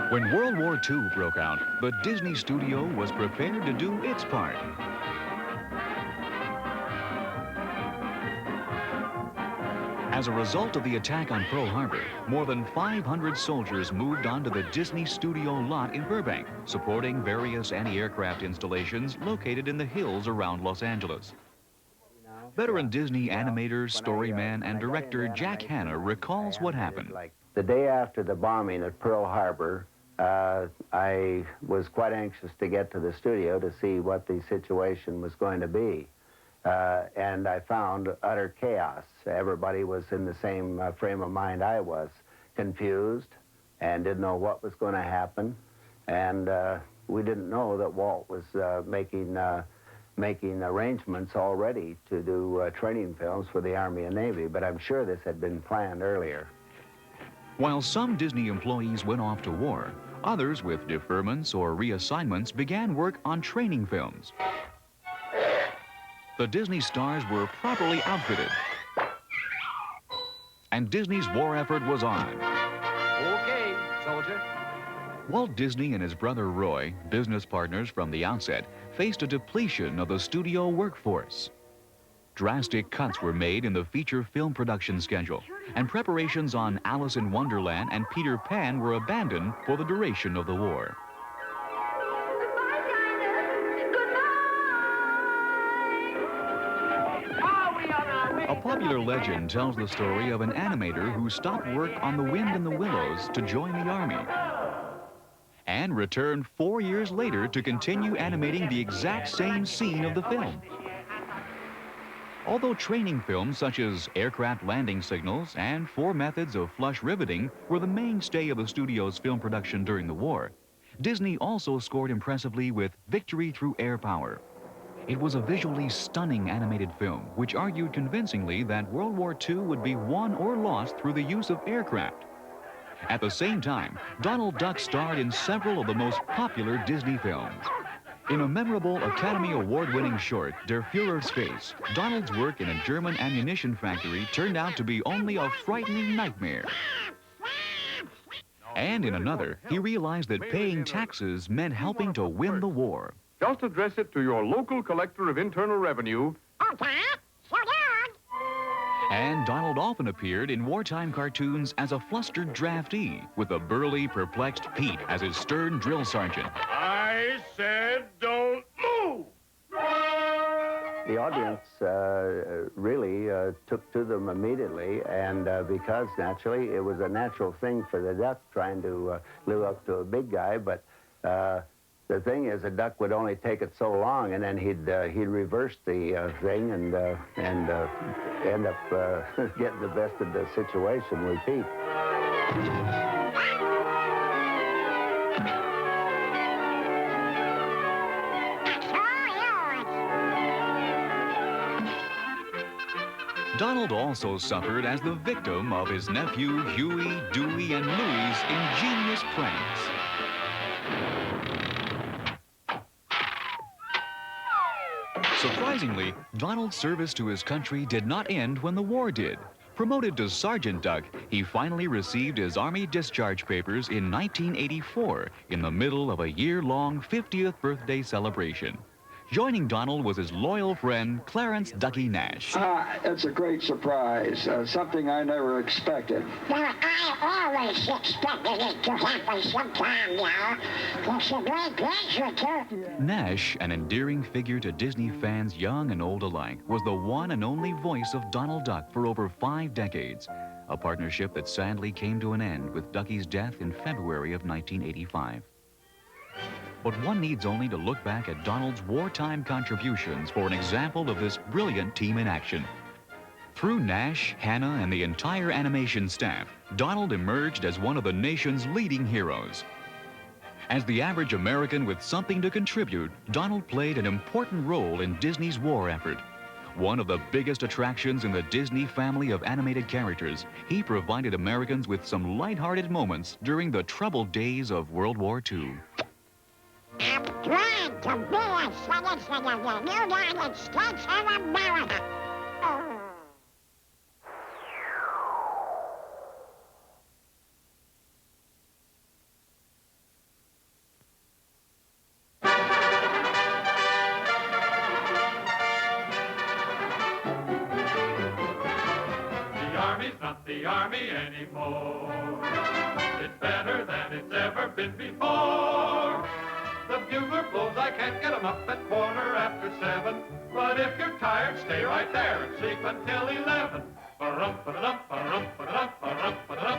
When World War II broke out, the Disney studio was prepared to do its part. As a result of the attack on Pearl Harbor, more than 500 soldiers moved onto the Disney studio lot in Burbank, supporting various anti-aircraft installations located in the hills around Los Angeles. Veteran Disney animator, storyman, and director Jack Hanna recalls what happened. The day after the bombing at Pearl Harbor, I was quite anxious to get to the studio to see what the situation was going to be. And I found utter chaos. Everybody was in the same frame of mind I was, confused and didn't know what was going to happen. And we didn't know that Walt was making arrangements already to do training films for the Army and Navy, but I'm sure this had been planned earlier. While some Disney employees went off to war, others with deferments or reassignments began work on training films. The Disney stars were properly outfitted, and Disney's war effort was on. Okay, soldier. Walt Disney and his brother Roy, business partners from the outset, faced a depletion of the studio workforce. Drastic cuts were made in the feature film production schedule, and preparations on Alice in Wonderland and Peter Pan were abandoned for the duration of the war. A popular legend tells the story of an animator who stopped work on The Wind in the Willows to join the Army, and returned 4 years later to continue animating the exact same scene of the film. Although training films such as aircraft landing signals and 4 methods of flush riveting were the mainstay of the studio's film production during the war, Disney also scored impressively with Victory Through Air Power. It was a visually stunning animated film which argued convincingly that World War II would be won or lost through the use of aircraft. At the same time, Donald Duck starred in several of the most popular Disney films. In a memorable Academy Award-winning short, Der Führer's Face, Donald's work in a German ammunition factory turned out to be only a frightening nightmare. And in another, he realized that paying taxes meant helping to win the war. Just address it to your local collector of internal revenue. And Donald often appeared in wartime cartoons as a flustered draftee, with a burly, perplexed Pete as his stern drill sergeant. I said don't move! The audience really took to them immediately, and because naturally it was a natural thing for the duck trying to live up to a big guy, but the thing is, a duck would only take it so long, and then he'd reverse the thing and end up getting the best of the situation with Pete. Donald also suffered as the victim of his nephew Huey, Dewey, and Louie's ingenious pranks. Surprisingly, Donald's service to his country did not end when the war did. Promoted to Sergeant Duck, he finally received his Army discharge papers in 1984 in the middle of a year-long 50th birthday celebration. Joining Donald was his loyal friend, Clarence Ducky Nash. It's a great surprise, something I never expected. Well, I always expected it to happen sometime now. It's a great pleasure to... Nash, an endearing figure to Disney fans young and old alike, was the one and only voice of Donald Duck for over 5 decades, a partnership that sadly came to an end with Ducky's death in February of 1985. But one needs only to look back at Donald's wartime contributions for an example of this brilliant team in action. Through Nash, Hanna, and the entire animation staff, Donald emerged as one of the nation's leading heroes. As the average American with something to contribute, Donald played an important role in Disney's war effort. One of the biggest attractions in the Disney family of animated characters, he provided Americans with some lighthearted moments during the troubled days of World War II. I'm glad to be a citizen of the United States of America. Army anymore. It's better than it's ever been before. The bugler blows, I can't get 'em up at 7:15. But if you're tired, stay right there and sleep until 11. Ba-rum, ba-da-dum, ba-rum, ba-da-dum, ba-rum, ba-da-dum.